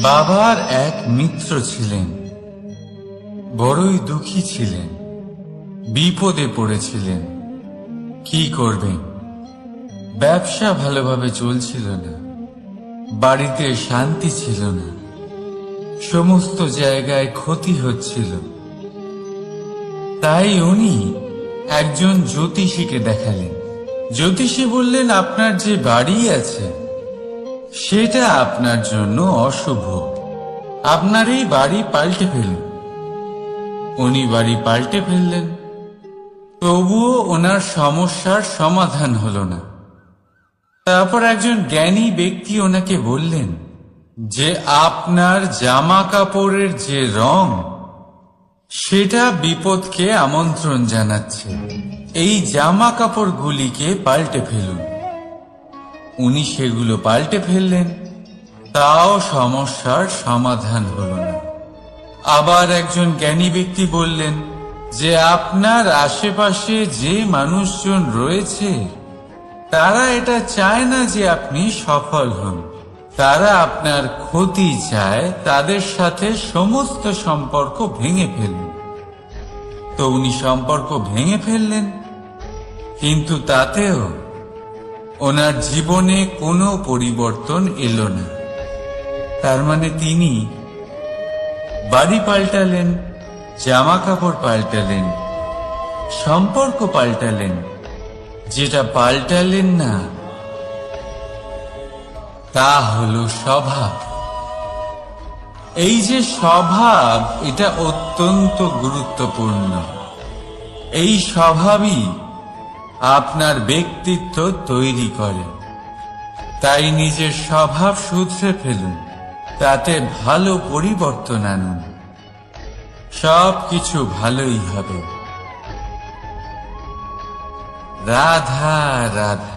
বাবার এক মিত্র ছিলেন, বড়ই দুঃখী ছিলেন, বিপদে পড়েছিলেন। কি করবেন? ব্যবসা ভালোভাবে চলছিল না, বাড়িতে শান্তি ছিল না, সমস্ত জায়গায় ক্ষতি হচ্ছিল। তাই উনি একজন জ্যোতিষীকে দেখালেন। জ্যোতিষী বললেন, আপনার যে বাড়ি আছে সেটা আপনার জন্য অশুভ, আপনার এই বাড়ি পাল্টে ফেলুন। উনি বাড়ি পাল্টে ফেললেন, তবুও ওনার সমস্যার সমাধান হলো না। তারপর একজন জ্ঞানী ব্যক্তি ওনাকে বললেন যে আপনার জামা কাপড়ের যে রং সেটা বিপদকে আমন্ত্রণ জানাচ্ছে, এই জামা কাপড়গুলিকে পাল্টে ফেলুন। উনি সেগুলো পাল্টে ফেললেন, তাও সমস্যার সমাধান হলো না। আবার একজন জ্ঞানী ব্যক্তি বললেন যে আপনার আশেপাশে যে মানুষজন রয়েছে তারা এটা চায় না যে আপনি সফল হন, তারা আপনার ক্ষতি চায়, তাদের সাথে সমস্ত সম্পর্ক ভেঙে ফেলুন। তো উনি সম্পর্ক ভেঙে ফেললেন, কিন্তু তাতেও ওনার জীবনে কোনো পরিবর্তন এলো না। তার মানে তিনি বাড়ি পাল্টালেন, জামা কাপড় পাল্টালেন, সম্পর্ক পাল্টালেন, যেটা পাল্টালেন না তা হলো স্বভাব। এই যে স্বভাব, এটা অত্যন্ত গুরুত্বপূর্ণ। এই স্বভাবই আপনার ব্যক্তিত্ব তৈরি করে। তাই নিজের স্বভাব শুধরে ফেলুন, তাতে ভালো পরিবর্তন আনুন, সবকিছু ভালোই হবে। রাধা রাধা।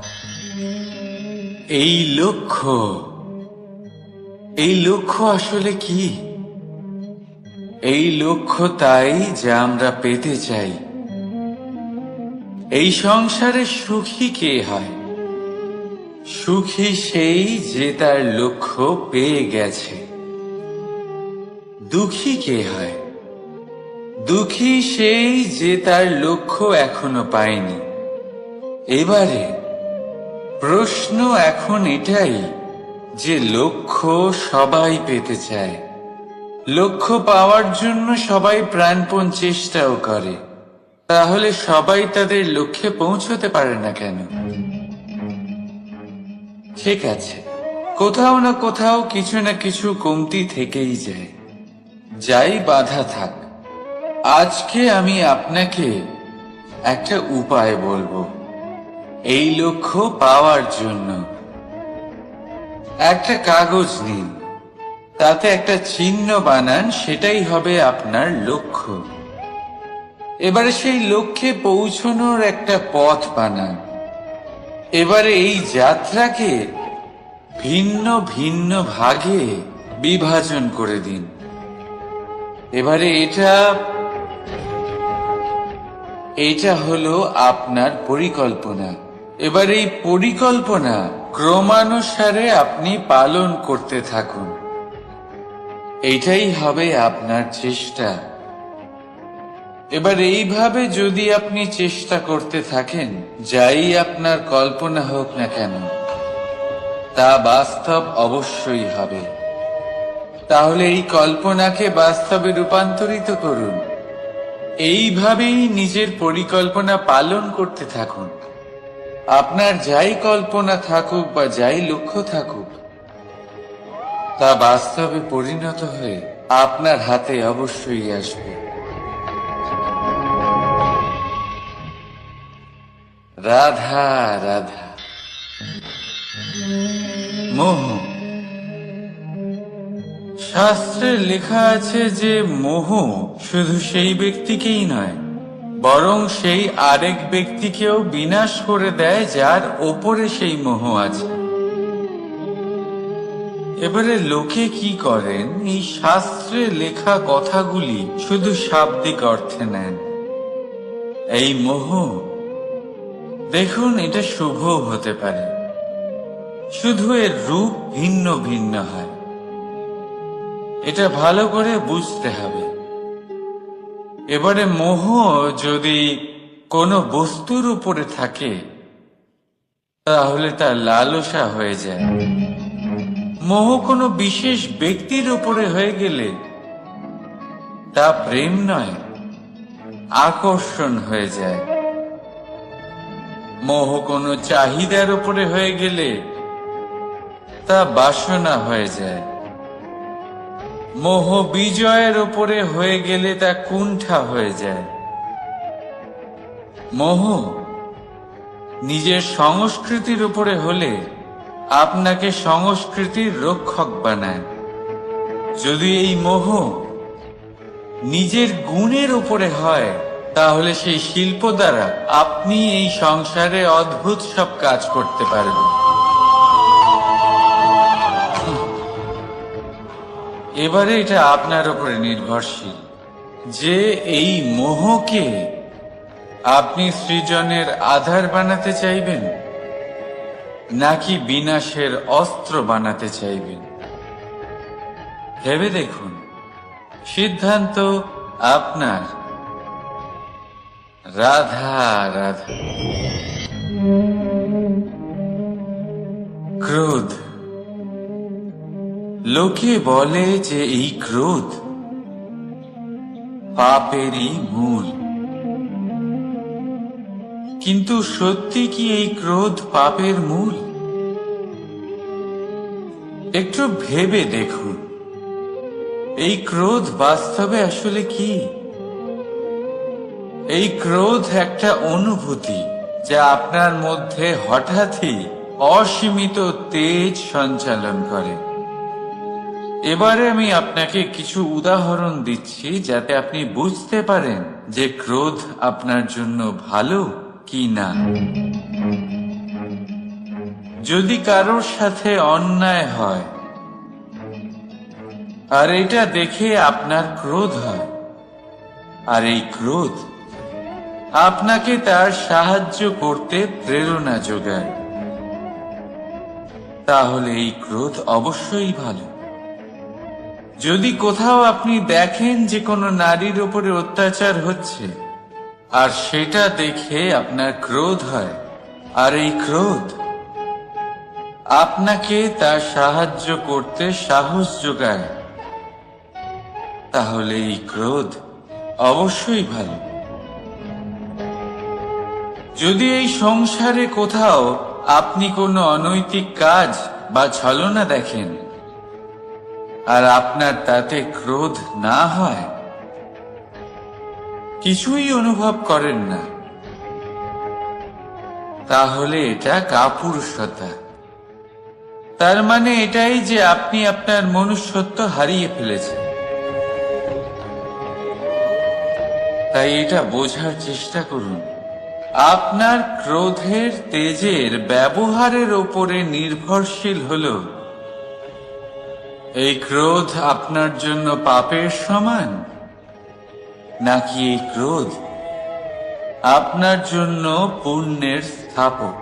এই লক্ষ্য আসলে কি? এই লক্ষ্য তাই যা আমরা পেতে চাই। এই সংসারে সুখী কে হয়? সুখী সেই যে তার লক্ষ্য পেয়ে গেছে। দুঃখী কে হয়? দুঃখী সেই যে তার লক্ষ্য এখনো পায়নি। এবারে প্রশ্ন এখন এটাই যে লক্ষ্য সবাই পেতে চায়, লক্ষ্য পাওয়ার জন্য সবাই প্রাণপণ চেষ্টাও করে, তাহলে সবাই তাদের লক্ষ্যে পৌঁছতে পারে না কেন? ঠিক আছে, কোথাও না কোথাও কিছু না কিছু কমতি থেকেই যায়, যাই বাধা থাক। আজকে আমি আপনাকে একটা উপায় বলবো এই লক্ষ্য পাওয়ার জন্য। একটা কাগজ নিন, তাতে একটা চিহ্ন বানান, সেটাই হবে আপনার লক্ষ্য। এবারে সেই লক্ষ্যে পৌঁছানোর একটা পথ বানান। এবারে এই যাত্রাকে ভিন্ন ভিন্ন ভাগে বিভাজন করে দিন। এবারে এটা হলো আপনার পরিকল্পনা। এবার এই পরিকল্পনা ক্রমানুসারে আপনি পালন করতে থাকুন, এটাই হবে আপনার চেষ্টা। এবার এইভাবে যদি আপনি চেষ্টা করতে থাকেন, যাই আপনার কল্পনা হোক না কেন তা বাস্তব অবশ্যই হবে। তাহলে এই কল্পনাকে বাস্তবে রূপান্তরিত করুন। এইভাবেই নিজের পরিকল্পনা পালন করতে থাকুন। আপনার যাই কল্পনা থাকুক বা যাই লক্ষ্য থাকুক, তা বাস্তবে পরিণত হয়ে আপনার হাতে অবশ্যই আসবে। রাধা রাধা। মোহ। শাস্ত্রে লেখা আছে যে মোহ শুধু সেই ব্যক্তিকেই নয়, বরং সেই আরেক ব্যক্তিকেও বিনাশ করে দেয় যার ওপরে সেই মোহ আছে। এবারে লোকে কি করেন, এই শাস্ত্রে লেখা কথাগুলি শুধু শাব্দিক অর্থে নেন। এই মোহ, দেখুন, এটা শুভ হতে পারে, শুধু এর রূপ ভিন্ন ভিন্ন হয়। এটা ভালো করে বুঝতে হবে। এবারে মোহ যদি কোনো বস্তুর উপরে থাকে তাহলে তা লালসা হয়ে যায়। মোহ কোনো বিশেষ ব্যক্তির উপরে হয়ে গেলে তা প্রেম নয়, আকর্ষণ হয়ে যায়। মোহ কোনো চাহিদার উপরে হয়ে গেলে তা বাসনা হয়ে যায়। মোহ বিজয়ের উপরে হয়ে গেলে তা কুণ্ঠা হয়ে যায়। মোহ নিজের সংস্কৃতির উপরে হলে আপনাকে সংস্কৃতির রক্ষক বানায়। যদি এই মোহ নিজের গুণের উপরে হয় তাহলে সেই শিল্প দ্বারা আপনি এই সংসারে অদ্ভুত সব কাজ করতে পারবেন। এবারে এটা আপনার উপরে নির্ভরশীল যে এই মোহকে আপনি সৃজনের আধার বানাতে চাইবেন নাকি বিনাশের অস্ত্র বানাতে চাইবেন। ভেবে দেখুন, সিদ্ধান্ত আপনার। রাধা রাধা। ক্রোধ। লোকে বলে যে এই ক্রোধ পাপেরই মূল, কিন্তু সত্যি কি এই ক্রোধ পাপের মূল? একটু ভেবে দেখুন, এই ক্রোধ বাস্তবে আসলে কি? এই ক্রোধ একটা অনুভূতি যা আপনার মধ্যে হঠাৎই অসীমিত তেজ সঞ্চালন করে। এবারে আমি আপনাকে কিছু উদাহরণ দিচ্ছি যাতে আপনি বুঝতে পারেন যে ক্রোধ আপনার জন্য ভালো কি না। যদি কারোর সাথে অন্যায় হয় আর এটা দেখে আপনার ক্রোধ হয়, আর এই ক্রোধ আপনাকে তার সাহায্য করতে প্রেরণা যোগায়, তাহলে এই ক্রোধ অবশ্যই ভালো। যদি কোথাও আপনি দেখেন যে কোনো নারীর উপরে অত্যাচার হচ্ছে আর সেটা দেখে আপনার ক্রোধ হয়, আর এই ক্রোধ আপনাকে তার সাহায্য করতে সাহস যোগায়, তাহলে এই ক্রোধ অবশ্যই ভালো। যদি এই সংসারে কোথাও আপনি কোনো অনৈতিক কাজ বা ছলনা দেখেন আর আপনার তাতে ক্রোধ না হয়, কিছুই অনুভব করেন না, তাহলে এটা কাপুরুষতা। তার মানে এটাই যে আপনি আপনার মনুষ্যত্ব হারিয়ে ফেলেছেন। তাই এটা বোঝার চেষ্টা করুন, আপনার ক্রোধের তেজের ব্যবহারের উপরে নির্ভরশীল হলো এই ক্রোধ আপনার জন্য পাপের সমান নাকি এই ক্রোধ আপনার জন্য পুণ্যের স্থাপক।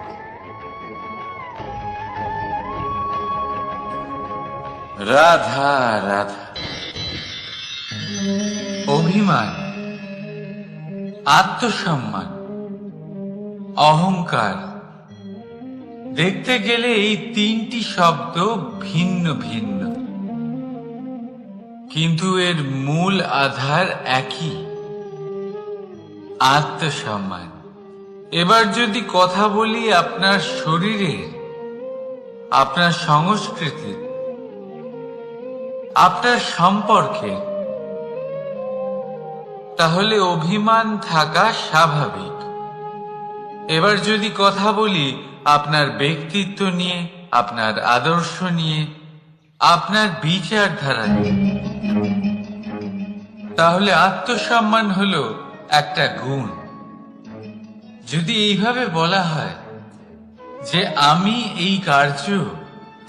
রাধা রাধা। অভিমান, আত্মসম্মান, অহংকার, দেখতে গেলে এই তিনটি শব্দ ভিন্ন ভিন্ন, কিন্তু এর মূল আধার একই, আত্মসম্মান। এবার যদি কথা বলি আপনার শরীরের, আপনার সংস্কৃতির, আপনার সম্পর্কে, তাহলে অভিমান থাকা স্বাভাবিক। এবার যদি কথা বলি আপনার ব্যক্তিত্ব নিয়ে, আপনার আদর্শ নিয়ে, আপনার বিচারধারা নিয়ে, তাহলে আত্মসম্মান হলো একটা গুণ। যদি এইভাবে বলা হয় যে আমি এই কার্য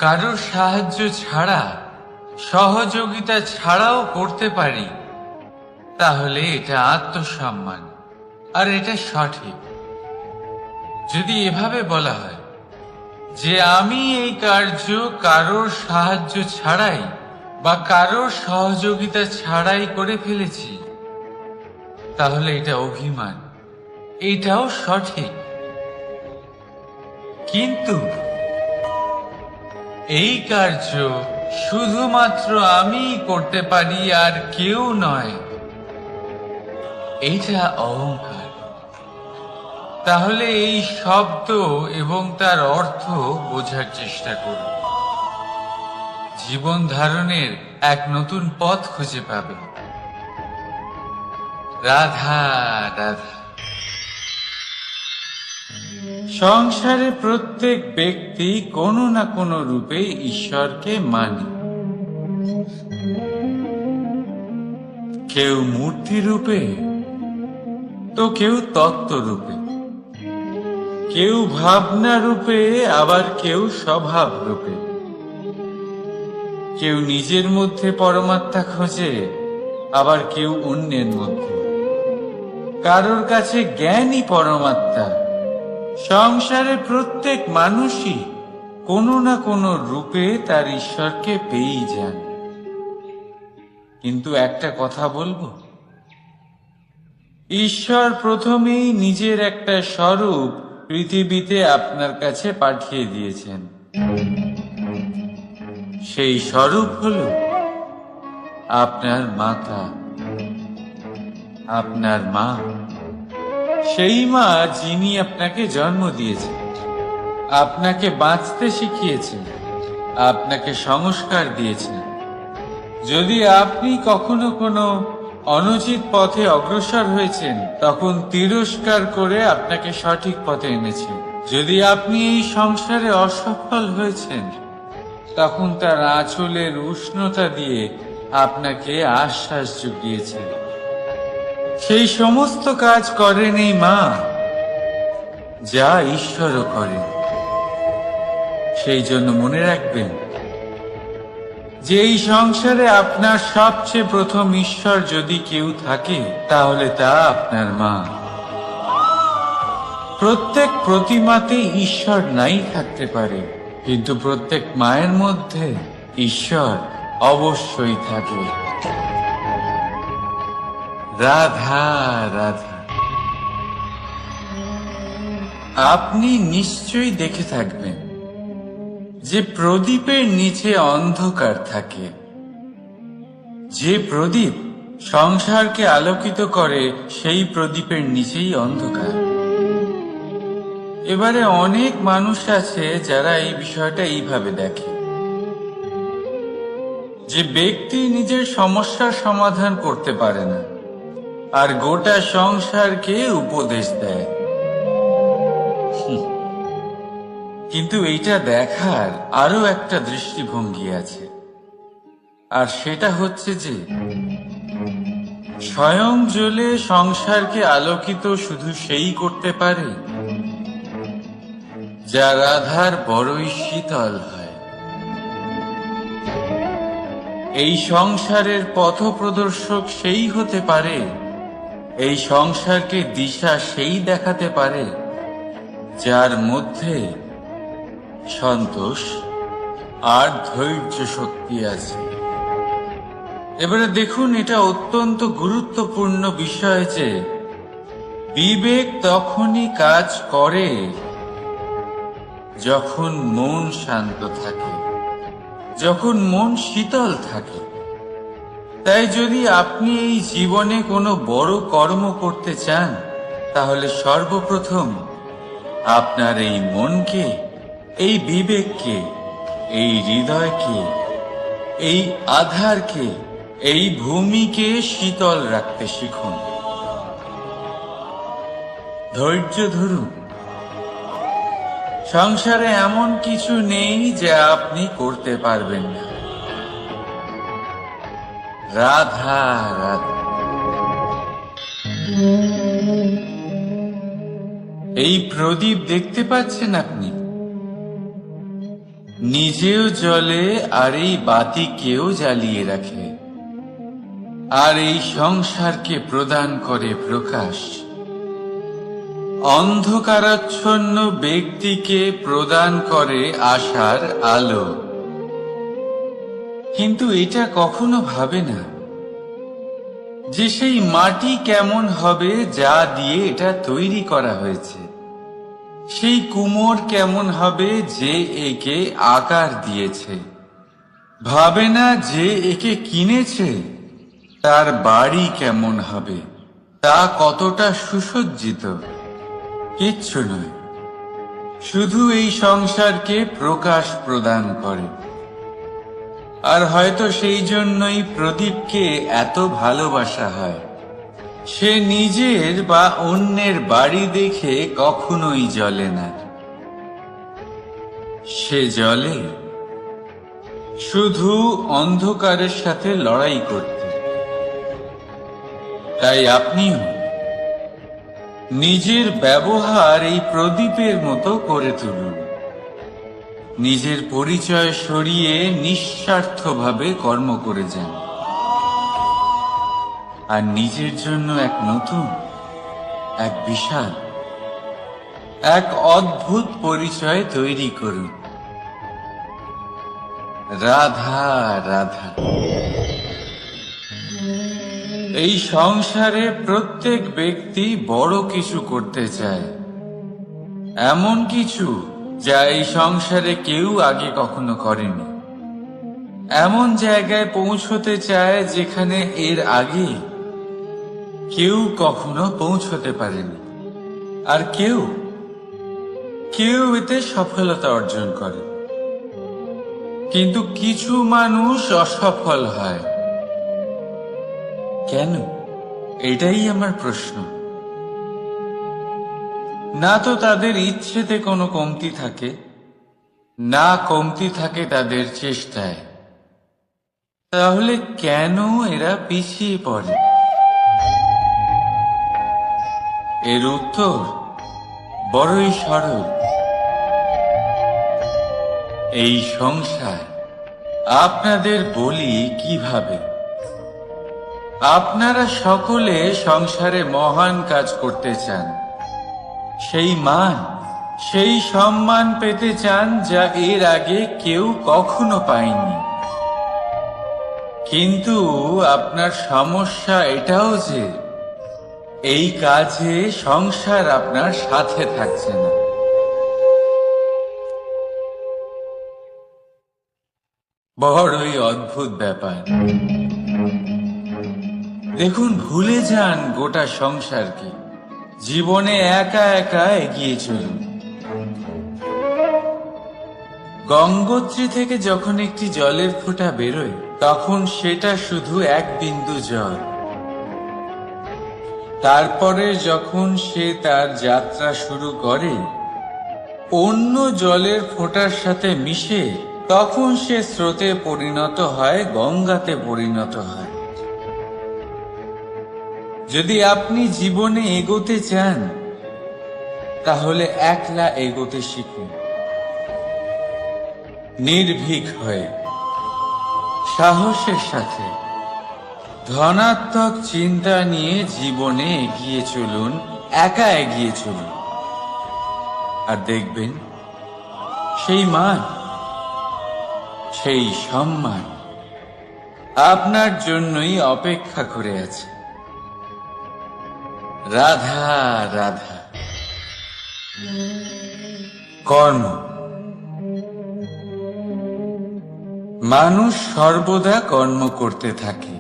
কারোর সাহায্য ছাড়া, সহযোগিতা ছাড়াও করতে পারি, তাহলে এটা আত্মসম্মান, আর এটা সঠিক। যদি এভাবে বলা হয় যে আমি এই কার্য কারোর সাহায্য ছাড়াই বা কারোর সহযোগিতা ছাড়াই করে ফেলেছি, তাহলে এটা অভিমান, এটাও সঠিক। কিন্তু এই কার্য শুধুমাত্র আমিই করতে পারি, আর কেউ নয়, এটা অহংকার। তাহলে এই শব্দ এবং তার অর্থ বোঝার চেষ্টা করুন। জীবন ধারণের এক নতুন পথ খুঁজে পাবে। রাধা রাধা। সংসারে প্রত্যেক ব্যক্তি কোনো না কোনো রূপে ঈশ্বরকে মানে। কেউ মূর্তি রূপে, তো কেউ তত্ত্ব রূপে, কেউ ভাবনা রূপে, আবার কেউ স্বভাব রূপে। কেউ নিজের মধ্যে পরমাত্মা খোঁজে, আবার কেউ অন্যের মধ্যে। কারোর কাছে জ্ঞানই পরমাত্মা। সংসারে প্রত্যেক মানুষই কোনো না কোনো রূপে তার ঈশ্বরকে পেয়েই যান। কিন্তু একটা কথা বলবো, ঈশ্বর প্রথমেই নিজের একটা স্বরূপ পৃথিবীতে আপনার কাছে পাঠিয়ে দিয়েছেন। সেই স্বরূপ হল আপনার মাতা, আপনার মা। সেই মা যিনি আপনাকে জন্ম দিয়েছেন, আপনাকে বাঁচতে শিখিয়েছেন, আপনাকে সংস্কার দিয়েছেন। যদি আপনি কখনো কোনো অনুচিত পথে অগ্রসর হয়েছেন, তখন তিরস্কার করে আপনাকে সঠিক পথে এনেছেন। যদি আপনি এই সংসারে অসফল হয়েছেন, তখন তার আঁচলের উষ্ণতা দিয়ে আপনাকে আশ্বাস জুগিয়েছেন। সেই সমস্ত কাজ করেন এই মা, যা ঈশ্বরও করেন। সেই জন্য মনে রাখবেন যে এই সংসারে আপনার সবচেয়ে প্রথম ঈশ্বর যদি কেউ থাকে, তাহলে তা আপনার মা। প্রত্যেক প্রতিমাতে ঈশ্বর নাই থাকতে পারে, কিন্তু প্রত্যেক মায়ের মধ্যে ঈশ্বর অবশ্যই থাকে। রাধা রাধা। আপনি নিশ্চয়ই দেখে থাকবেন যে প্রদীপের নিচে অন্ধকার থাকে। যে প্রদীপ সংসারকে আলোকিত করে, সেই প্রদীপের নিচেই অন্ধকার। এবারে অনেক মানুষ আছে যারা এই বিষয়টা এইভাবে দেখে যে ব্যক্তি নিজের সমস্যার সমাধান করতে পারে না, আর গোটা সংসারকে উপদেশ দেয়। কিন্তু এইটা দেখার আরো একটা দৃষ্টিভঙ্গি আছে, আর সেটা হচ্ছে যে স্বয়ং জ্বলে সংসারকে আলোকিত শুধু সেই করতে পারে যা রাধার বড়ই শীতল হয়। এই সংসারের পথপ্রদর্শক সেই হতে পারে, এই সংসারকে দিশা সেই দেখাতে পারে যার মধ্যে সন্তোষ আর ধৈর্য শক্তি আছে। এবারে দেখুন, এটা অত্যন্ত গুরুত্বপূর্ণ বিষয় যে বিবেক তখনই কাজ করে যখন মন শান্ত থাকে, যখন মন শীতল থাকে। তাই যদি আপনি এই জীবনে কোনো বড় কর্ম করতে চান, তাহলে সর্বপ্রথম আপনার এই মনকে, এই বিবেককে, এই হৃদয়কে, এই আধারকে, এই ভূমিকে শীতল রাখতে শিখুন। ধৈর্য ধরুন। সংসারে এমন কিছু নেই যা আপনি করতে পারবেন না। রাধা রাধা। এই প্রদীপ দেখতে পাচ্ছেন আপনি, নিজেও জ্বলে আর এই বাতিকেও জ্বালিয়ে রাখে, আর এই সংসারকে প্রদান করে প্রকাশ। অন্ধকারাচ্ছন্ন ব্যক্তিকে প্রদান করে আশার আলো। কিন্তু এটা কখনো ভাবে না যে সেই মাটি কেমন হবে যা দিয়ে এটা তৈরি করা হয়েছে, সেই কুমোর কেমন হবে যে একে আকার দিয়েছে। ভাবে না যে একে কিনেছে তার বাড়ি কেমন হবে, তা কতটা সুসজ্জিত। কিচ্ছু নয়, শুধু এই সংসারকে প্রকাশ প্রদান করে। আর হয়তো সেই জন্যই প্রদীপকে এত ভালোবাসা হয়। সে নিজের বা অন্যের বাড়ি দেখে কখনোই জ্বলে না, সে জ্বলে শুধু অন্ধকারের সাথে লড়াই করতে। তাই আপনিও নিজের ব্যবহার এই প্রদীপের মতো করে তুলুন। নিজের পরিচয় সরিয়ে নিঃস্বার্থভাবে কর্ম করে যান, আর নিজের জন্য এক নতুন, এক বিশাল, এক অদ্ভুত পরিচয় তৈরি করুন। রাধা রাধা। এই সংসারে প্রত্যেক ব্যক্তি বড় কিছু করতে চায়, এমন কিছু যা এই সংসারে কেউ আগে কখনো করেনি। এমন জায়গায় পৌঁছতে চায় যেখানে এর আগে কেউ কখনো পৌঁছতে পারেনি। আর কেউ এতে সফলতা অর্জন করে, কিন্তু কিছু মানুষ অসফল হয় কেন? এটাই আমার প্রশ্ন। না তো তাদের ইচ্ছেতে কোনো কমতি থাকে, না কমতি থাকে তাদের চেষ্টায়। তাহলে কেন এরা পিছিয়ে পড়ে? এর উত্তর বড়ই সরল। এই সংসার আপনাদের বলি কিভাবে। আপনারা সকলে সংসারে মহান কাজ করতে চান, সেই মান, সেই সম্মান পেতে চান যা এর আগে কেউ কখনো পায়নি। কিন্তু আপনার সমস্যা এটাও যে এই কাজে সংসার আপনার সাথে থাকছে না। বড়ই অদ্ভুত ব্যাপার। দেখুন, ভুলে যান গোটা সংসারকে, জীবনে একা একা এগিয়ে চলুন। গঙ্গোত্রী থেকে যখন একটি জলের ফোঁটা বেরোয়, তখন সেটা শুধু এক বিন্দু জল। তারপরে যখন সে তার যাত্রা শুরু করে অন্য জলের ফোঁটার সাথে মিশে, তখন সে স্রোতে পরিণত হয়, গঙ্গাতে পরিণত হয়। যদি আপনি জীবনে এগোতে চান, তাহলে একলা এগোতে শিখুন, নির্ভীক হয়ে, সাহসের সাথে, ধনাত্মক চিন্তা নিয়ে জীবনে এগিয়ে চলুন, একা এগিয়ে চলুন। আর দেখবেন সেই মান, সেই সম্মান আপনার জন্যই অপেক্ষা করে আছে। রাধা রাধা। কর্ম। মানুষ সর্বদা কর্ম করতে থাকে,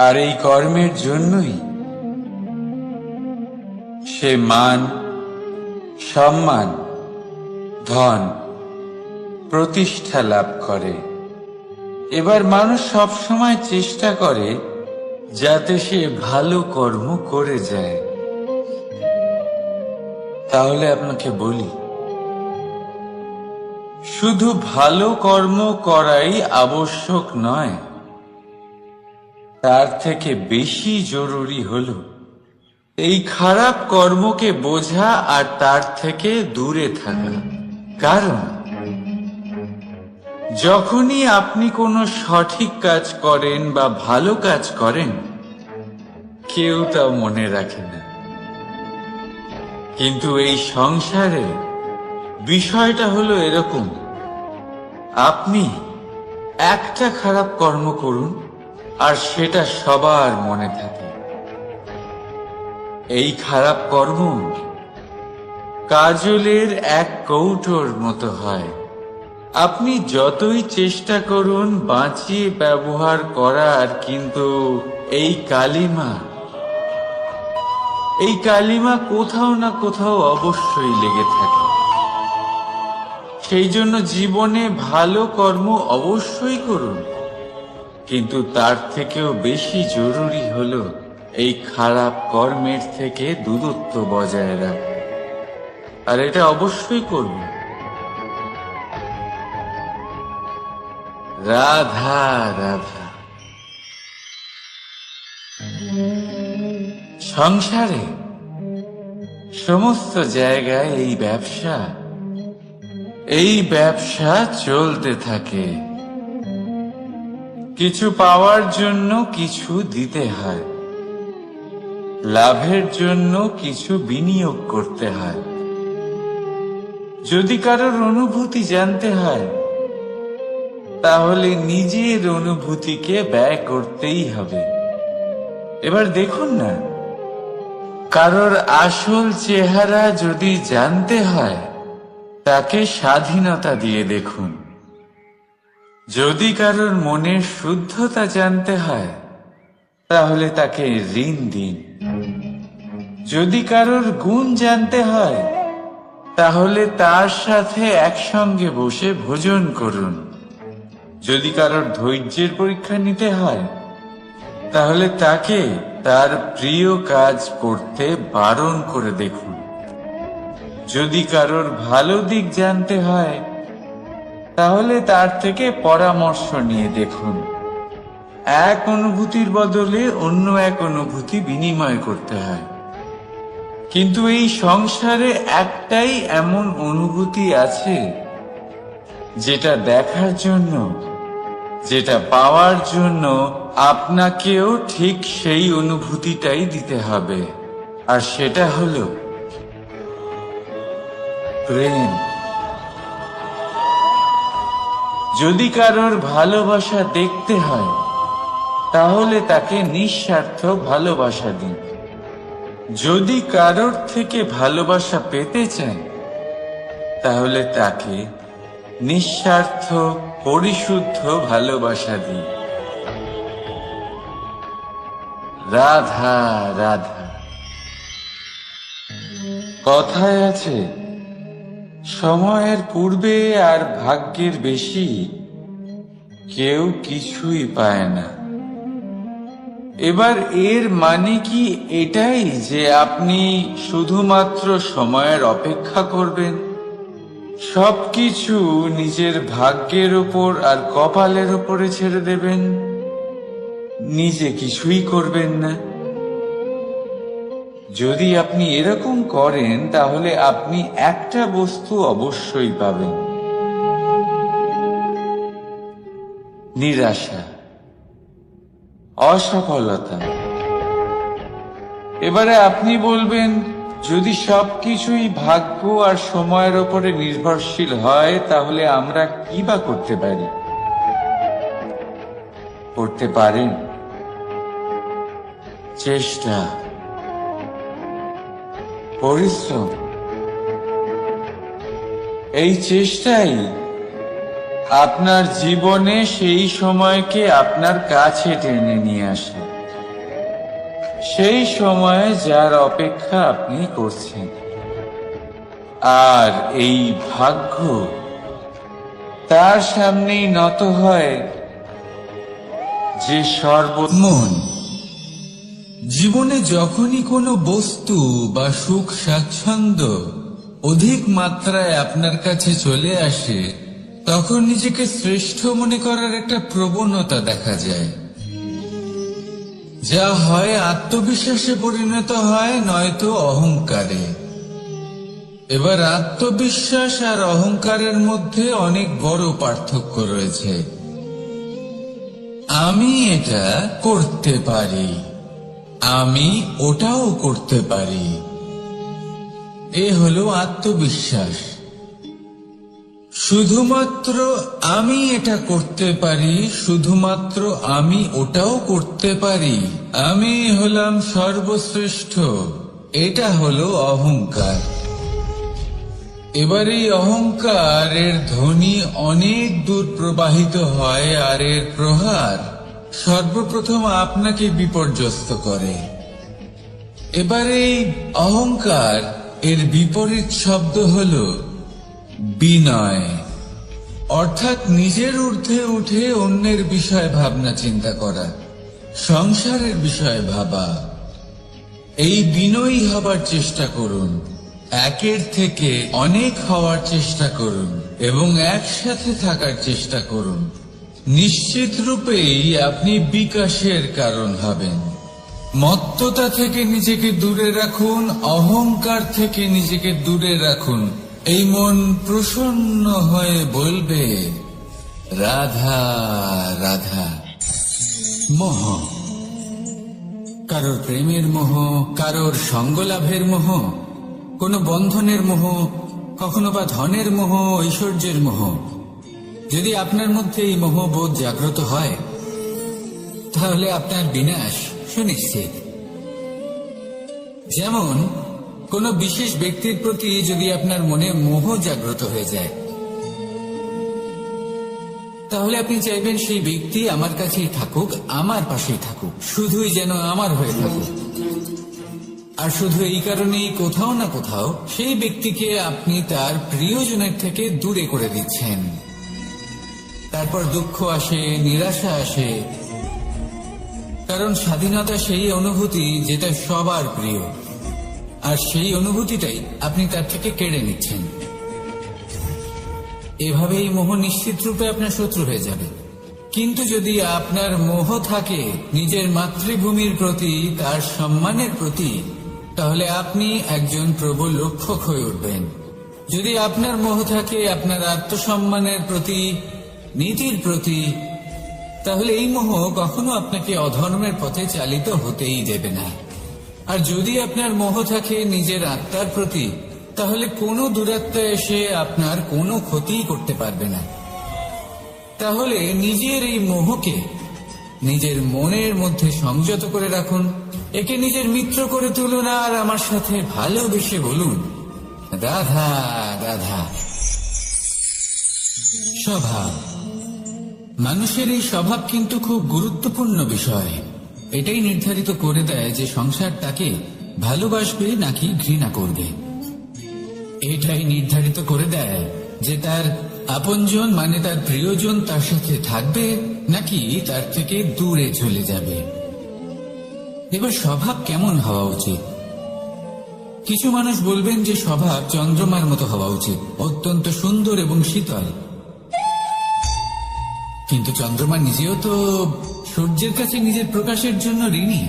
আর এই কর্মের জন্যই সে মান, সম্মান, ধন, প্রতিষ্ঠা লাভ করে। এবার মানুষ সবসময় চেষ্টা করে যাতে সে ভালো কর্ম করে যায়। তাহলে আপনাকে বলি, শুধু ভালো কর্ম করাই আবশ্যক নয়, তার থেকে বেশি জরুরি হলো এই খারাপ কর্মকে বোঝা আর তার থেকে দূরে থাকা। কারণ যখনই আপনি কোনো সঠিক কাজ করেন বা ভালো কাজ করেন, কেউ তা মনে রাখে না। কিন্তু এই সংসারে বিষয়টা হলো এরকম, আপনি একটা খারাপ কর্ম করুন আর সেটা সবার মনে থাকে। এই খারাপ কর্ম কাজলের এক কৌটোর মতো হয়। আপনি যতই চেষ্টা করুন বাঁচিয়ে ব্যবহার করার, কিন্তু এই কালিমা কোথাও না কোথাও অবশ্যই লেগে থাকে। সেই জন্য জীবনে ভালো কর্ম অবশ্যই করুন, কিন্তু তার থেকেও বেশি জরুরি হলো এই খারাপ কর্মের থেকে দূরত্ব বজায় রাখা। আর এটা অবশ্যই করব। রাধা রাধা। সংসারে সমস্ত জায়গায় এই ব্যবসা চলতে থাকে। কিছু পাওয়ার জন্য কিছু দিতে হয়, লাভের জন্য কিছু বিনিয়োগ করতে হয়। যদি কারোর অনুভূতি জানতে হয়, তাহলে নিজের অনুভূতিকে ব্যয় করতেই হবে। এবার দেখুন না, কারোর আসল চেহারা যদি জানতে হয়, তাকে স্বাধীনতা দিয়ে দেখুন। যদি কারোর মনের শুদ্ধতা জানতে হয়, তাহলে তাকে ঋণ দিন। যদি কারোর গুণ জানতে হয়, তাহলে তার সাথে একসঙ্গে বসে ভোজন করুন। যদি কারোর ধৈর্যের পরীক্ষা নিতে হয়, তাহলে তাকে তার প্রিয় কাজ করতে বারণ করে দেখুন। যদি কারোর ভালো দিক জানতে হয়, তাহলে তার থেকে পরামর্শ নিয়ে দেখুন। এক অনুভূতির বদলে অন্য এক অনুভূতি বিনিময় করতে হয়। কিন্তু এই সংসারে একটাই এমন অনুভূতি আছে, যেটা দেখার জন্য, যেটা পাওয়ার জন্য আপনাকেও ঠিক সেই অনুভূতিটাই দিতে হবে। আর সেটা হলো প্রেম। যদি কারোর ভালোবাসা দেখতে হয়, তাহলে তাকে নিঃস্বার্থ ভালোবাসা দিন। যদি কারোর থেকে ভালোবাসা পেতে চান, তাহলে তাকে নিঃস্বার্থ পরিশুদ্ধ ভালোবাসা দিন। রাধা রাধা। কথায় আছে, সময়ের পূর্বে আর ভাগ্যের বেশি কেউ কিছুই পায় না। এবার এর মানে কি এটাই যে আপনি শুধুমাত্র সময়ের অপেক্ষা করবেন, সবকিছু নিজের ভাগ্যের উপর আর কপালের উপরে ছেড়ে দেবেন, নিজে কিছুই করবেন না? যদি আপনি এরকম করেন, তাহলে আপনি একটা বস্তু অবশ্যই পাবেন: নিরাশা, অসফলতা। এবারে আপনি বলবেন, যদি সবকিছুই ভাগ্য আর সময়ের উপরে নির্ভরশীল হয়, তাহলে আমরা কি বা করতে পারি? করতে পারেন চেষ্টা, পরিশ্রম। এই চেষ্টাই আপনার জীবনে সেই সময়কে আপনার কাছে টেনে নিয়ে আসে, সেই সময়ে যার অপেক্ষা আপনি করছেন। আর এই ভাগ্য তার সামনেই নত হয় যে সর্বমন। জীবনে যখনই কোনো বস্তু বা সুখ স্বাচ্ছন্দ্য অধিক মাত্রায় আপনার কাছে চলে আসে, তখন নিজেকে শ্রেষ্ঠ মনে করার একটা প্রবণতা দেখা যায়, যা হয় আত্মবিশ্বাসে পরিণত হয়, নয়তো অহংকারে। এবার আত্মবিশ্বাস আর অহংকারের মধ্যে অনেক বড় পার্থক্য রয়েছে। আমি এটা করতে পারি, আমি ওটাও করতে পারি, এ হলো আত্মবিশ্বাস। শুধুমাত্র আমি এটা করতে পারি, শুধুমাত্র আমি ওটাও করতে পারি, আমি হলাম সর্বশ্রেষ্ঠ, এটা হলো অহংকার। এবার এই অহংকার এর ধ্বনি অনেক দূর প্রবাহিত হয়, আর এর প্রহার সর্বপ্রথম আপনাকে বিপর্যস্ত করে। এবার এই অহংকার এর বিপরীত শব্দ হলো বিনয়, অর্থাৎ নিজের ঊর্ধ্বে উঠে অন্যের বিষয়ে ভাবনা চিন্তা করা, সংসারের বিষয়ে ভাবা। এই বিনয়ী হবার চেষ্টা করুন, একের থেকে অনেক হওয়ার চেষ্টা করুন এবং একসাথে থাকার চেষ্টা করুন। নিশ্চিত রূপেই আপনি বিকাশের কারণ হবেন। মত্ততা থেকে নিজেকে দূরে রাখুন, অহংকার থেকে নিজেকে দূরে রাখুন। এই মন প্রসন্ন হয়ে বলবে, রাধা রাধা। মোহ, কারোর প্রেমের মোহ, কারোর সঙ্গলাভের মোহ, কোনো বন্ধনের মোহ, কখনো বা ধনের মোহ, ঐশ্বর্যের মোহ। যদি আপনার মধ্যে এই মোহবোধ জাগ্রত হয়, তাহলে আপনার বিনাশ সুনিশ্চিত। যেমন কোনো বিশেষ ব্যক্তির প্রতি যদি আপনার মনে মোহ জাগ্রত হয়ে যায়, তাহলে আপনি চাইবেন সেই ব্যক্তি আমার কাছেই থাকুক, আমার পাশেই থাকুক, শুধুই যেন আমার হয়ে থাকুক। আর শুধু এই কারণেই কোথাও না কোথাও সেই ব্যক্তিকে আপনি তার প্রিয়জনের থেকে দূরে করে দিচ্ছেন। তারপর দুঃখ আসে, নিরাশা আসে, কারণ স্বাধীনতা সেই অনুভূতি যেটা সবার প্রিয়, আর সেই অনুভূতিটাই আপনি তার থেকে কেড়ে নিচ্ছেন। এভাবেই মোহ নিশ্চিত রূপে আপনার শত্রু হয়ে যাবে। কিন্তু যদি আপনার মোহ থাকে নিজের মাতৃভূমির প্রতি, তার সম্মানের প্রতি, তাহলে আপনি একজন প্রবল রক্ষক হয়ে উঠবেন। যদি আপনার মোহ থাকে আপনার আত্মসম্মানের প্রতি, নীতির প্রতি, তাহলে এই মোহ কখনো আপনাকে অধর্মের পথে চালিত হতেই দেবে না। আর যদি আপনার মোহ থাকে নিজের আত্মার প্রতি, তাহলে কোনো দুরাত্মা এসে আপনার কোনো ক্ষতি করতে পারবে না। তাহলে নিজের এই মোহকে নিজের মনের মধ্যে সংযত করে রাখুন, একে নিজের মিত্র করে তুলুন, আর আমার সাথে ভালোবেসে বলুন, রাধা রাধা। স্বভাব, মানুষের এই স্বভাব কিন্তু খুব গুরুত্বপূর্ণ বিষয়। এটাই নির্ধারিত করে দেয় যে সংসার তাকে ভালোবাসবে নাকি ঘৃণা করবে। এটাই নির্ধারিত করে দেয় যে তার আপনজন মানে তার প্রিয়জন তার সাথে থাকবে নাকি তার থেকে দূরে চলে যাবে। এবার স্বভাব কেমন হওয়া উচিত? কিছু মানুষ বলবেন যে স্বভাব চন্দ্রমার মতো হওয়া উচিত, অত্যন্ত সুন্দর এবং শীতল। কিন্তু চন্দ্রমা নিজেও তো সূর্যের কাছে নিজের প্রকাশের জন্য ঋণী।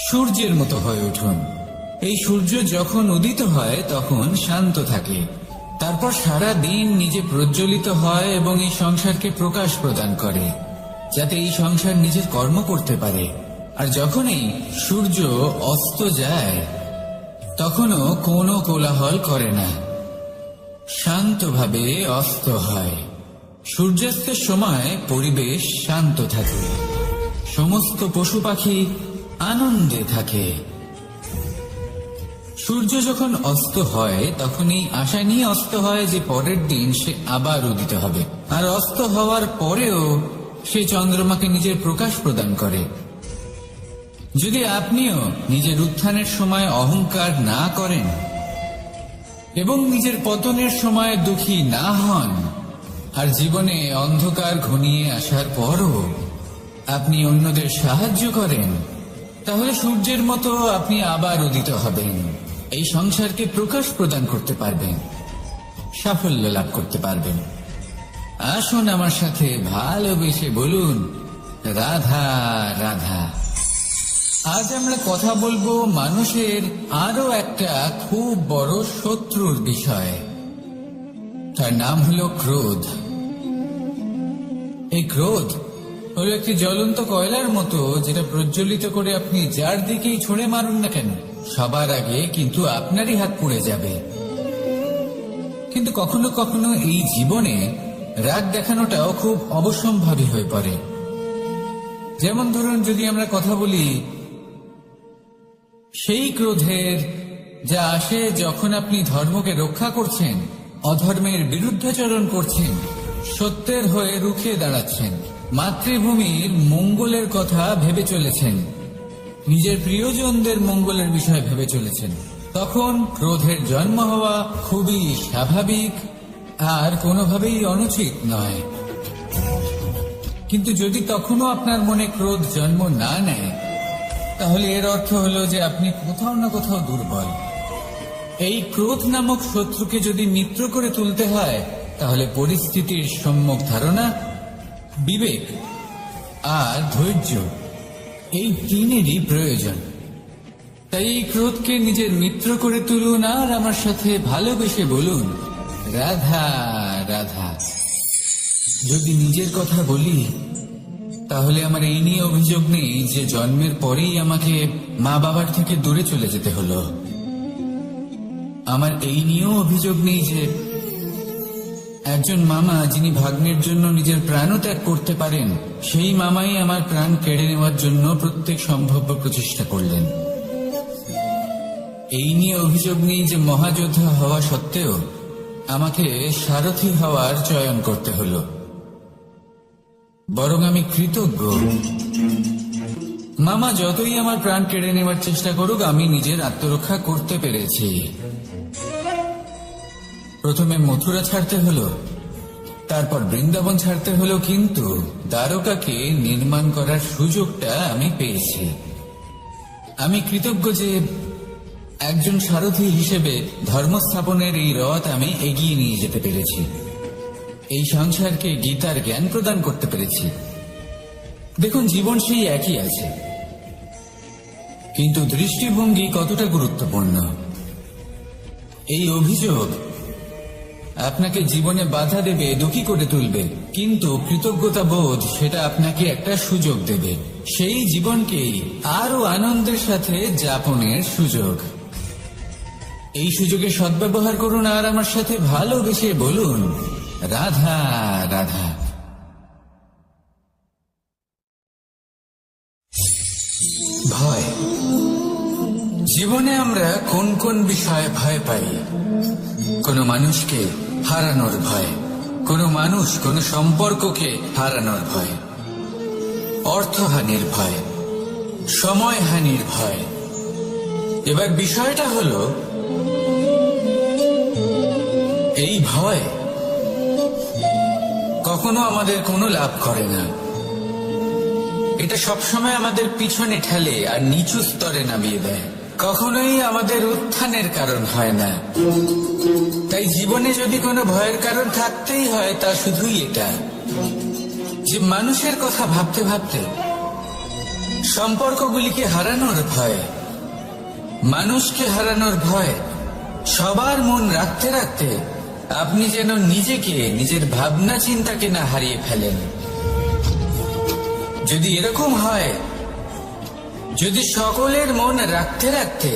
সূর্যের মতো হয়ে উঠুন। এই সূর্য যখন উদিত হয় তখন শান্ত থাকে, তারপর সারা দিন নিজে প্রজ্বলিত হয় এবং এই সংসারকে প্রকাশ প্রদান করে, যাতে এই সংসার নিজের কর্ম করতে পারে। আর যখন এই সূর্য অস্ত যায় তখনও কোনো কোলাহল করে না, শান্তভাবে অস্ত হয়। সূর্যাস্তের সময় পরিবেশ শান্ত থাকে, সমস্ত পশু পাখি আনন্দে থাকে। সূর্য যখন অস্ত হয় তখন এই আশা নিয়ে অস্ত হয় যে পরের দিন সে আবার উদিত হবে, আর অস্ত হওয়ার পরেও সে চন্দ্রমাকে নিজের প্রকাশ প্রদান করে। যদি আপনিও নিজের উত্থানের সময় অহংকার না করেন এবং নিজের পতনের সময় দুঃখী না হন, আর জীবনে অন্ধকার ঘনিয়ে আসার পরও আপনি অন্যদের সাহায্য করেন, তাহলে সূর্যের মতো আপনি আবার উদিত হবেন, এই সংসারকে প্রকাশ প্রদান করতে পারবেন, সাফল্য লাভ করতে পারবেন। আসুন আমার সাথে ভালোবেসে বলুন, রাধা রাধা। আজ আমরা কথা বলবো মানুষের আরো একটা খুব বড় শত্রুর বিষয়। তার নাম হলো ক্রোধ। এই ক্রোধ হলো একটি জ্বলন্ত কয়লার মতো, যেটা প্রজ্বলিত করে আপনি যার দিকেই ছুঁড়ে মারুন না কেন, সবার আগে কিন্তু আপনারই হাত পুড়ে যাবে। কিন্তু কখনো কখনো এই জীবনে রাগ দেখানোটাও খুব অবশ্যম্ভাবী হয়ে পড়ে। যেমন ধরুন, যদি আমরা কথা বলি সেই ক্রোধের যা আসে যখন আপনি ধর্মকে রক্ষা করছেন, অধর্মের বিরুদ্ধাচরণ করছেন, সত্যের হয়ে রুখে দাঁড়াচ্ছেন, মাতৃভূমির মঙ্গলের কথা ভেবে চলেছেন, নিজের প্রিয়জনদের মঙ্গলের বিষয় ভেবে চলেছেন, তখন ক্রোধের জন্ম হওয়া খুবই স্বাভাবিক আর কোনোভাবেই অনুচিত নয়। কিন্তু যদি তখনও আপনার মনে ক্রোধ জন্ম না নেয়, তাহলে এর অর্থ হলো যে আপনি কোথাও না কোথাও দুর্বল। এই ক্রোধ নামক শত্রুকে যদি মিত্র করে তুলতে হয়, তাহলে পরিস্থিতির সম্যক ধারণা, বিবেক আর ধৈর্য, এই তিনেরই প্রয়োজন। তাই এই ক্রোধকে নিজের মিত্র করে তুলুন আর আমার সাথে ভালোবেসে বলুন, রাধা রাধা। যদি নিজের কথা বলি, তাহলে আমার এই নিয়ে অভিযোগ নেই যে জন্মের পরেই আমাকে মা বাবার থেকে দূরে চলে যেতে হলো। আমার এই নিয়েও অভিযোগ নেই যে একজন মামা যিনি ভাগ্নের জন্য নিজের প্রাণও ত্যাগ করতে পারেন, সেই মামাই আমার প্রাণ কেড়ে নেওয়ার জন্য প্রত্যেক সম্ভাব্য প্রচেষ্টা করলেন। এই নিয়ে অভিযোগ নেই যে মহাযোদ্ধা হওয়া সত্ত্বেও আমাকে সারথি হওয়ার চয়ন করতে হলো। বরং আমি কৃতজ্ঞ। মামা যতই আমার প্রাণ কেড়ে নেওয়ার চেষ্টা করুক, আমি নিজের আত্মরক্ষা করতে পেরেছি। প্রথমে মথুরা ছাড়তে হলো, তারপর বৃন্দাবন ছাড়তে হলো, কিন্তু দ্বারকাকে নির্মাণ করার সুযোগটা আমি পেয়েছি। আমি কৃতজ্ঞ যে একজন সারথি হিসেবে ধর্মস্থাপনের এই রথ আমি এগিয়ে নিয়ে যেতে পেরেছি, এই সংসারকে গীতার জ্ঞান প্রদান করতে পেরেছি। দেখুন, জীবন সেই একই আছে, কিন্তু দৃষ্টিভঙ্গি কতটা গুরুত্বপূর্ণ। এই অভিযোগ আপনাকে জীবনে বাধা দেবে, দুঃখী করে তুলবে, কিন্তু কৃতজ্ঞতা বোধ সেটা আপনাকে একটা সুযোগ দেবে, সেই জীবনকেই আরো আনন্দের সাথে যাপনের সুযোগ। এই সুযোগে সদ্ব্যবহার করুন আর আমার সাথে ভালোবেসে বলুন, রাধা রাধা। ভয়। জীবনে আমরা কোন কোন বিষয়ে ভয় পাই? কোনো মানুষকে হারানোর ভয়, কোনো মানুষ কোনো সম্পর্ককে হারানোর ভয়, অর্থহানির ভয়, সময়হানির ভয়। এবার বিষয়টা হলো, এই ভয় কখনো আমাদের কোনো লাভ করে না। এটা সবসময় আমাদের পিছনে ঠেলে আর নিচু স্তরে নামিয়ে দেয়, কখনোই আমাদের উত্থানের কারণ হয় না। তাই জীবনে যদি কোনো ভয়ের কারণ থাকতেই হয়, তা শুধুই এটা যে মানুষের কথা ভাবতে ভাবতে সম্পর্কগুলিকে হারানোর ভয়, মানুষকে হারানোর ভয়, সবার মন রাখতে রাখতে আপনি যেন নিজেকে, নিজের ভাবনা চিন্তাকে না হারিয়ে ফেলেন। যদি এরকম হয়, যদি সকলের মন রাখতে রাখতে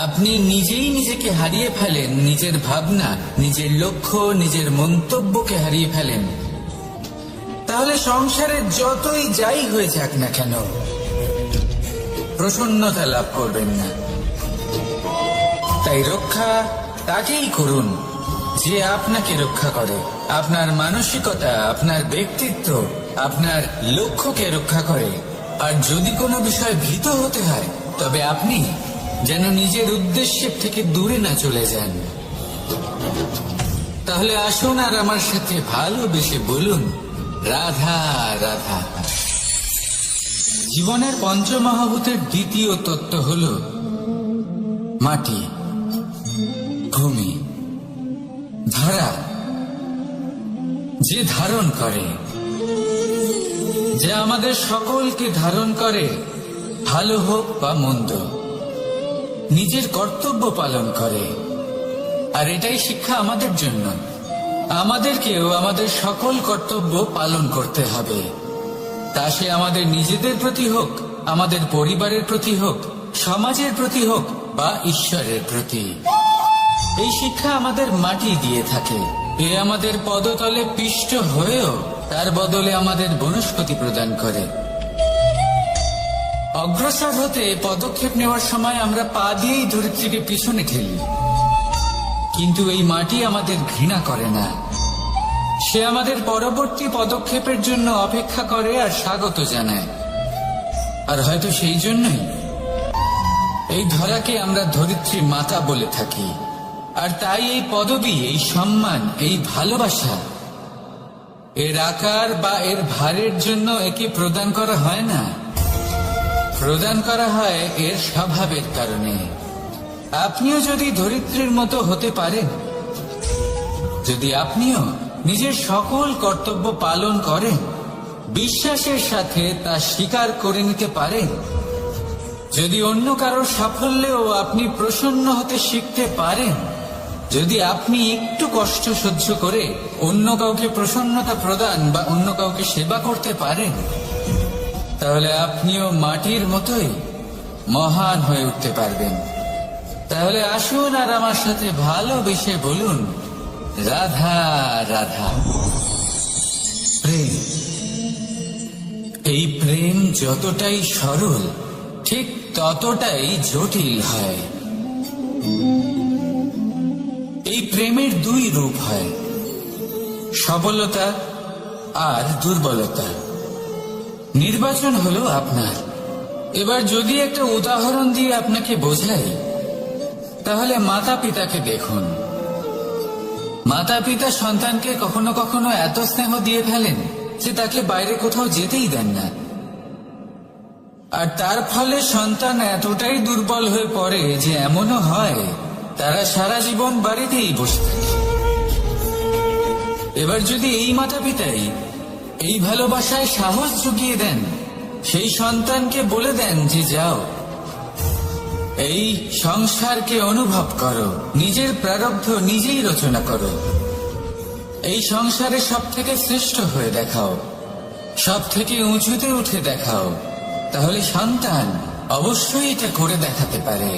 আপনি নিজেই নিজেকে হারিয়ে ফেলেন, নিজের ভাবনা, নিজের লক্ষ্য, নিজের মন্তব্যকে হারিয়ে ফেলেন, তাহলে সংসারে যতই যাই হয়ে যাক না কেন, প্রসন্নতা লাভ করবেন না। তাই রক্ষা তাকেই করুন যে আপনাকে রক্ষা করে, আপনার মানসিকতা, আপনার ব্যক্তিত্ব, আপনার লক্ষ্যকে রক্ষা করে। আর যদি কোনো বিষয় ভীত হতে হয়, তবে আপনি যেন নিজের উদ্দেশ্যের থেকে দূরে না চলে যান। তাহলে আসুন আর আমার সাথে ভালোবেসে বলুন, রাধা রাধা। জীবনের পঞ্চমহাভূতের দ্বিতীয় তত্ত্ব হল মাটি, ভূমি, ধারা, যে ধারণ করে, যে আমাদের সকলকে ধারণ করে, ভালো হোক বা মন্দ, নিজের কর্তব্য পালন করে। আর এটাই শিক্ষা আমাদের জন্য। আমাদেরকেও আমাদের সকল কর্তব্য পালন করতে হবে, তা সে আমাদের নিজেদের প্রতি হোক, আমাদের পরিবারের প্রতি হোক, সমাজের প্রতি হোক বা ঈশ্বরের প্রতি। এই শিক্ষা আমাদের মাটি দিয়ে থাকে। এ আমাদের পদতলে পিষ্ট হয়েও তার বদলে আমাদের বনস্পতি প্রদান করে। অগ্রসর হতে পদক্ষেপ নেওয়ার সময় আমরা পা দিয়েই ধরিত্রীকে পিছনে ঠেলি, কিন্তু এই মাটি আমাদের ঘৃণা করে না। সে আমাদের পরবর্তী পদক্ষেপের জন্য অপেক্ষা করে আর স্বাগত জানায়। আর হয়তো সেই জন্যই এই ধরাকে আমরা ধরিত্রী মাতা বলে থাকি। আর তাই এই পদবী, এই সম্মান, এই ভালোবাসা, এর আকার বা এর ভারের জন্য একে প্রদান করা হয় না, প্রদান করা হয় এর স্বভাবের কারণে। আপনিও যদি ধরিত্রীর মতো হতে পারেন, যদি আপনিও নিজের সকল কর্তব্য পালন করেন, বিশ্বাসের সাথে তা স্বীকার করে নিতে পারেন, যদি অন্য কারোর সাফল্যেও আপনি প্রসন্ন হতে শিখতে পারেন, যদি আপনি একটু কষ্ট সহ্য করে অন্য কাউকে প্রসন্নতা প্রদান বা অন্য কাউকে সেবা করতে পারেন, তাহলে আপনিও মাটির মতোই মহান হয়ে উঠতে পারবেন। তাহলে আসুন আর আমার সাথে ভালোবেসে বলুন, রাধা রাধা। প্রেম, এই প্রেম যতটাই সরল ঠিক ততটাই জটিল হয়। এই প্রেমের দুই রূপ হয়, সবলতা আর দুর্বলতা। নির্বাচন হলো আপনার। এবার যদি একটা উদাহরণ দিয়ে আপনাকে বোঝাই, তাহলে মাতা পিতাকে দেখুন। মাতা পিতা সন্তানকে কখনো কখনো এত স্নেহ দিয়ে ফেলেন যে তাকে বাইরে কোথাও যেতেই দেন না, আর তার ফলে সন্তান এতটাই দুর্বল হয়ে পড়ে যে এমনও হয় তারা সারা জীবন বাড়িতেই বসে থাকে। এবার যদি এই মাতা পিতাই এই ভালোবাসায় সাহস জুগিয়ে দেন, সেই সন্তানকে বলে দেন যে যাও, এই সংসারকে অনুভব করো, নিজের প্রারব্ধ নিজেই রচনা করো, এই সংসারে সব থেকে শ্রেষ্ঠ হয়ে দেখাও, সব থেকে উঁচুতে উঠে দেখাও, তাহলে সন্তান অবশ্যই এটা করে দেখাতে পারে।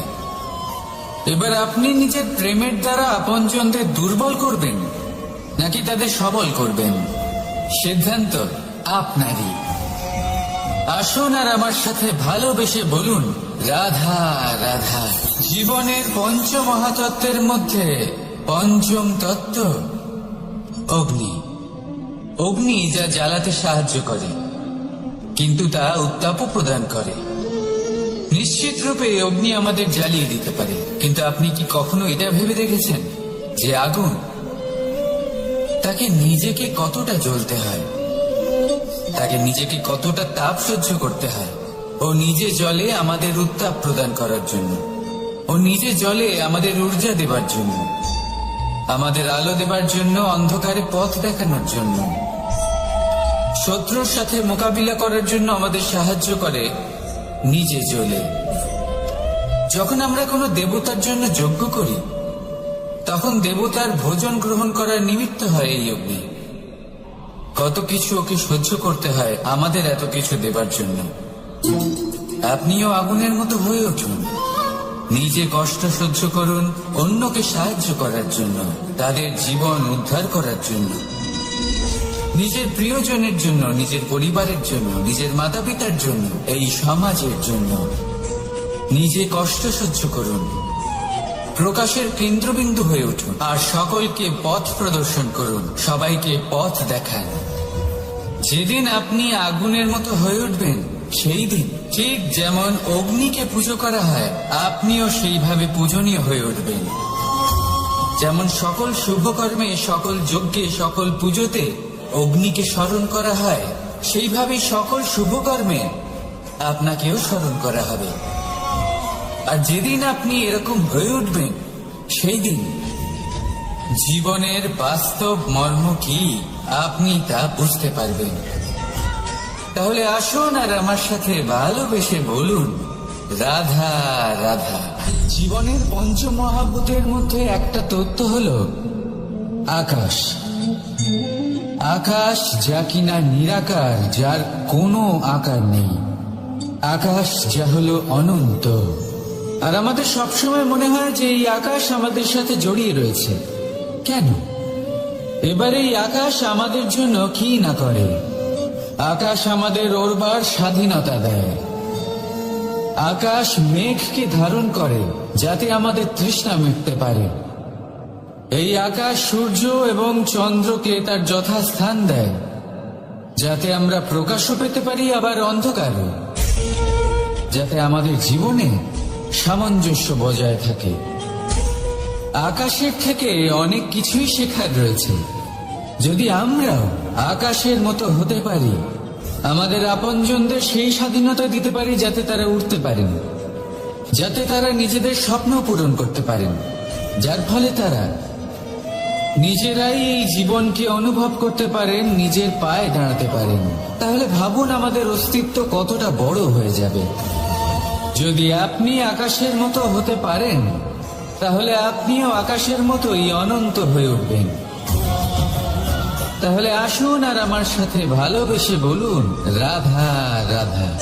এবার আপনি নিজের প্রেমের দ্বারা আপনজনদের দুর্বল করবেন নাকি তাদের সবল করবেন, সিদ্ধান্ত আপনারই। আসুন আর আমার সাথে ভালোবেসে বলুন, রাধা রাধা। জীবনের পঞ্চমহাতত্ত্বের মধ্যে পঞ্চম তত্ত্ব অগ্নি। অগ্নি যা জ্বালাতে সাহায্য করে, কিন্তু তা উত্তাপও প্রদান করে। নিশ্চিত রূপে অগ্নি আমাদের জ্বালিয়ে দিতে পারে, কিন্তু আপনি কি কখনো এটা ভেবে দেখেছেন যে আগুন, তাকে নিজেকে কতটা জ্বলতে হয়, তাকে নিজেকে কতটা তাপ সহ্য করতে হয়। ও নিজে জলে আমাদের উত্তাপ প্রদান করার জন্য, ও নিজে জলে আমাদের ঊর্জা দেবার জন্য, আমাদের আলো দেবার জন্য, অন্ধকারে পথ দেখানোর জন্য, শত্রুর সাথে মোকাবিলা করার জন্য আমাদের সাহায্য করে নিজে জ্বলে। যখন আমরা কোনো দেবতার জন্য যজ্ঞ করি, তখন দেবতার ভোজন গ্রহণ করার নিমিত্ত হয় এই অগ্নি। কত কিছু ওকে সহ্য করতে হয় আমাদের এত কিছু দেবার জন্য। আপনিও আগুনের মতো হয়ে উঠুন, নিজে কষ্ট সহ্য করুন অন্যকে সাহায্য করার জন্য, তাদের জীবন উদ্ধার করার জন্য, নিজের প্রিয়জনের জন্য, নিজের পরিবারের জন্য, নিজের মাতা পিতার জন্য, এই সমাজের জন্য। নিজে কষ্ট সহ্য করুন, প্রকাশের কেন্দ্রবিন্দু হয়ে উঠুন, আর সকলকে পথ প্রদর্শন করুন, সবাইকে পথ দেখান। যেদিন আপনি আগুনের মতো হয়ে উঠবেন, সেই দিন ঠিক যেমন অগ্নিকে পুজো করা হয়, আপনিও সেইভাবে পূজনীয় হয়ে উঠবেন। যেমন সকল শুভকর্মে, সকল যজ্ঞে, সকল পুজোতে অগ্নিকে স্মরণ করা হয়, সেইভাবে সকল শুভকর্মে আপনাকেও স্মরণ করা হবে। আর যেদিন আপনি এরকম হয়ে উঠবেন, সেই দিন জীবনের বাস্তব মর্ম কি আপনি তা বুঝতে পারবেন। তাহলে আসুন আর আমার সাথে ভালোবেসে বলুন, রাধা রাধা। জীবনের পঞ্চমহাভূতের মধ্যে একটা তত্ত্ব হলো আকাশ। আকাশ যা কিনা নিরাকার, যার কোনো আকার নেই। আকাশ যা হলো অনন্ত। আর আমাদের সবসময় মনে হয় যে এই আকাশ আমাদের সাথে জড়িয়ে রয়েছে। কেন? এবার এই আকাশ আমাদের জন্য কি না করে। আকাশ আমাদের ওড়বার স্বাধীনতা দেয়। আকাশ মেঘকে ধারণ করে যাতে আমাদের তৃষ্ণা মিটতে পারে। এই আকাশ সূর্য এবং চন্দ্রকে তার যথাস্থান দেয় যাতে আমরা প্রকাশও পেতে পারি, আবার অন্ধকারও, যাতে আমাদের জীবনে সামঞ্জস্য বজায় থাকে। আকাশের থেকে অনেক কিছুই শেখার রয়েছে। যদি আমরাও আকাশের মতো হতে পারি, আমাদের আপনজনদের সেই স্বাধীনতা দিতে পারি যাতে তারা উঠতে পারেন, যাতে তারা নিজেদের স্বপ্ন পূরণ করতে পারেন, যার ফলে তারা নিজেরাই এই জীবনকে অনুভব করতে পারেন, নিজের পায়ে দাঁড়াতে পারেন, তাহলে ভাবুন আমাদের অস্তিত্ব কতটা বড় হয়ে যাবে। যদি আপনি আকাশের মতো হতে পারেন, তাহলে আপনিও আকাশের মতোই অনন্ত হয়ে উঠবেন। তাহলে আসুন আর আমার সাথে ভালোবেসে বলুন, রাধা রাধা।